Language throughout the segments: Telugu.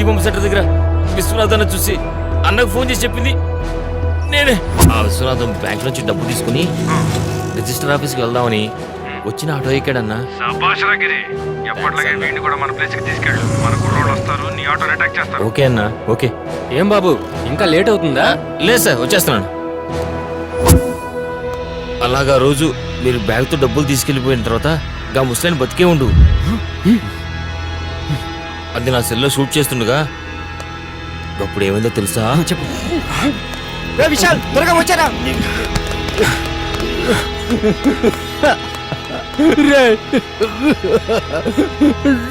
పంపు సెంటర్ దగ్గర విశ్వనాథన్ చూసి అన్నకు ఫోన్ చేసి చెప్పింది నేనే. ఆ విశ్వనాథం బ్యాంక్ నుంచి డబ్బు తీసుకుని రిజిస్టర్ ఆఫీస్కి వెళ్దామని వచ్చిన ఆటో ఎక్కాడన్నా. ఓకే అన్నా, ఓకే. ఏం బాబు ఇంకా లేట్ అవుతుందా? లేదు సార్, వచ్చేస్తున్నాను. అలాగా రోజు మీరు బ్యాగ్తో డబ్బులు తీసుకెళ్ళిపోయిన తర్వాత గా ముస్లిం బతికే ఉండు. అది నా సెల్లో షూట్ చేస్తుండగా అప్పుడు ఏమైందో తెలుసా? చెప్పు. విశాల్ త్వరగా వచ్చారా?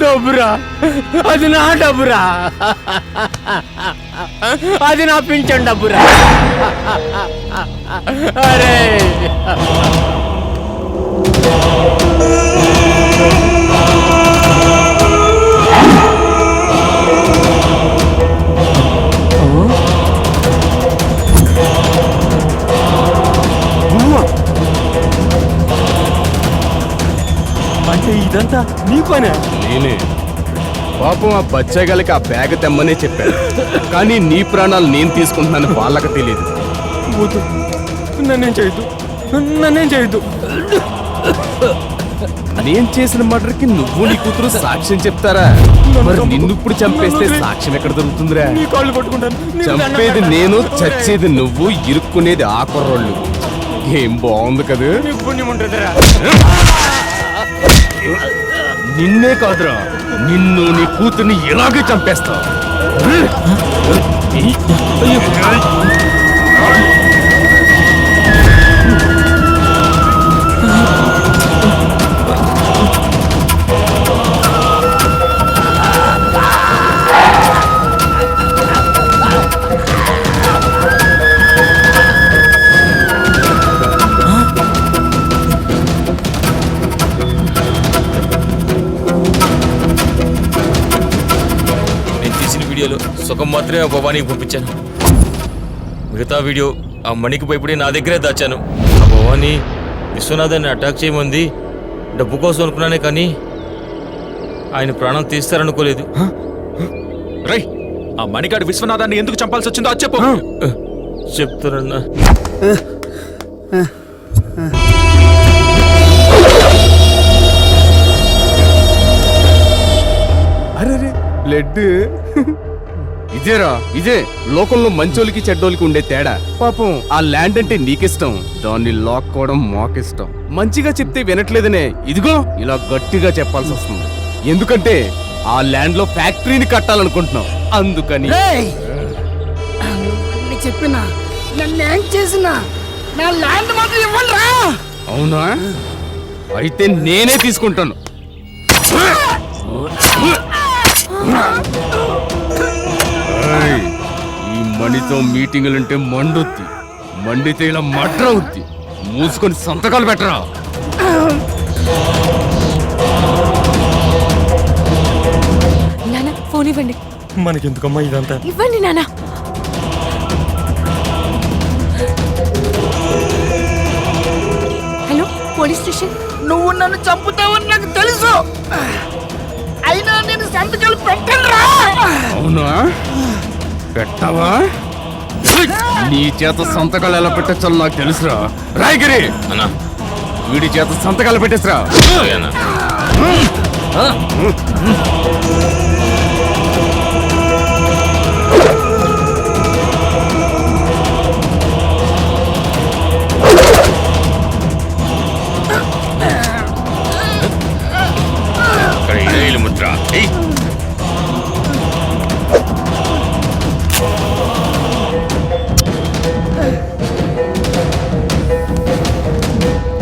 డబ్బురా, అది నా డబ్బురా, అది నా పింఛన్ డబ్బురా. అరే అంటే ఇదంతా నీ పనే? నేనే. పాపం ఆ బచ్చగాళ్ళకి ఆ బ్యాగ్ తెమ్మనే చెప్పాడు, కానీ నీ ప్రాణాలు నేను తీసుకుంటున్నాను వాళ్ళకి తెలియదు. నన్నేం చేయొద్దు, నన్నేం చేయొద్దు. నేను చేసిన మర్డర్కి నువ్వు నీ కూతురు సాక్ష్యం చెప్తారా? మరి నిన్ను ఇప్పుడు చంపేస్తే సాక్ష్యం ఎక్కడ దొరుకుతుందిరా? నీ కాళ్ళు పట్టుకుంటాను. చంపేది నేను, చచ్చేది నువ్వు, ఇరుక్కునేది ఆ కుర్రోళ్ళు. ఏం బాగుంది కదా? పుణ్యం ఉంటుందిరా. నిన్నే కాదురా, నిన్ను నీ కూతుర్ని ఇలాగే చంపేస్తా. వీడియోలో సుఖం మాత్రమే ఆ భవానీకి పంపించాను. మిగతా వీడియో ఆ మణికి భయపడి నా దగ్గరే దాచాను. ఆ భవానీ విశ్వనాథాన్ని అటాక్ చేయమంది డబ్బు కోసం అనుకున్నానే, కానీ ఆయన ప్రాణం తీస్తారనుకోలేదు. రై, ఆ మణిగాడు విశ్వనాథాన్ని ఎందుకు చంపాల్సి వచ్చిందో అది చెప్పు. చెప్తారన్నా. అరే బ్లడ్ ఇదేరా, ఇదే లోకంలో మంచోళ్ళకి చెడ్డోళ్ళకి ఉండే తేడా. పాపం ఆ ల్యాండ్ అంటే నీకిష్టం, దాన్ని లాక్కోవడం మాకిష్టం. మంచిగా చెప్తే వినట్లేదనే ఇదిగో ఇలా గట్టిగా చెప్పాల్సి వస్తుంది. ఎందుకంటే ఆ ల్యాండ్ లో ఫ్యాక్టరీని కట్టాలనుకుంటున్నాం, అందుకని. చెప్పినా నన్నేం చేసినా నా ల్యాండ్ మాత్రం ఇవ్వండి. అవునా? అయితే నేనే తీసుకుంటాను. ఈ మణితో మీటింగులంటే మండొద్ది, మండితే ఇలా మడ్ర అవుద్ది. మూసుకొని సంతకాలు పెట్టరా. నాన్న ఫోన్ ఇవ్వండి. మనకెందుకమ్మా ఇదంతా? ఇవ్వండి నాన్న. Hello, police station. నువ్వు నన్ను చంపుతావని నాకు తెలుసు, అయినా నేను సంతకాలు పెట్టనురా. అవునా? పెట్టవా? నీ చేత సంతకాలు ఎలా పెట్టచ్చో నాకు తెలుసురా. రాయగిరి అన్నా, వీడి చేత సంతకాలు పెట్టేసిరా. అన్నా. ముద్ర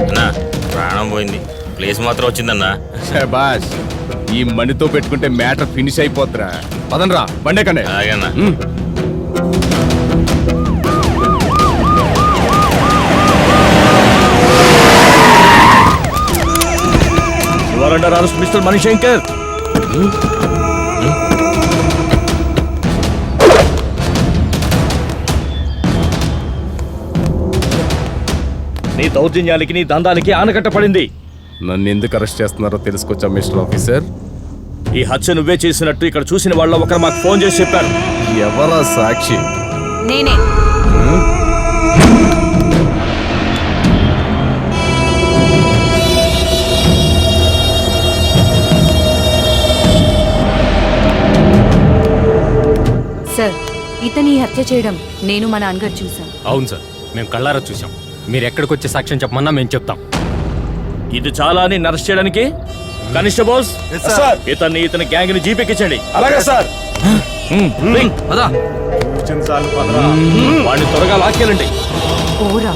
అన్నా, ప్రాణం పోయింది, ప్లేస్ మాత్రం వచ్చిందన్నా. శభాష్, ఈ మణితో పెట్టుకుంటే మ్యాటర్ ఫినిష్ అయిపోద్దిరా. పదండ్రా, బండే Kande. అలాగేనా. You are under arrest, Mr. Manishankar. నీ దౌర్జన్యాలకి, నీ దందానికి ఆనకట్ట పడింది. నన్ను ఎందుకు అరెస్ట్ చేస్తున్నారో తెలుసుకోవచ్చా మిస్టర్ ఆఫీసర్? ఈ హత్య నువ్వే చేసినట్టు ఇక్కడ చూసిన వాళ్ళ ఒకరు మాకు ఫోన్ చేసి చెప్పారు. ఎవరా సాక్షి? నేనే. సార్, ఇతని ఈ హత్య చేయడం నేను మా నాన్నగారు చూశాం. అవును సార్, మేము కళ్ళారా చూసాం. మీరు ఎక్కడికి వచ్చే సాక్ష్యం చెప్పమన్నా మేము చెప్తాం. ఇది చాలా అని అరెస్ట్ చేయడానికి కానిస్టేబుల్స్ ఇతని గ్యాంగ్ ని జీపెక్కించండి. అలాగే సార్. వాడిని త్వరగా లాక్కెళ్ళండి. ఓరా.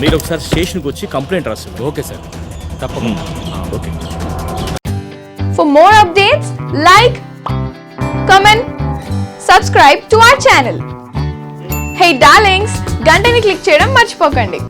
మీరు ఒకసారి స్టేషన్కి వచ్చి కంప్లైంట్ రాస్తారు. ఓకే సార్, తప్పకుండా. Okay. For more updates, like, comment, subscribe to our channel. Hey darlings, గంటని click చేయడం మర్చిపోకండి.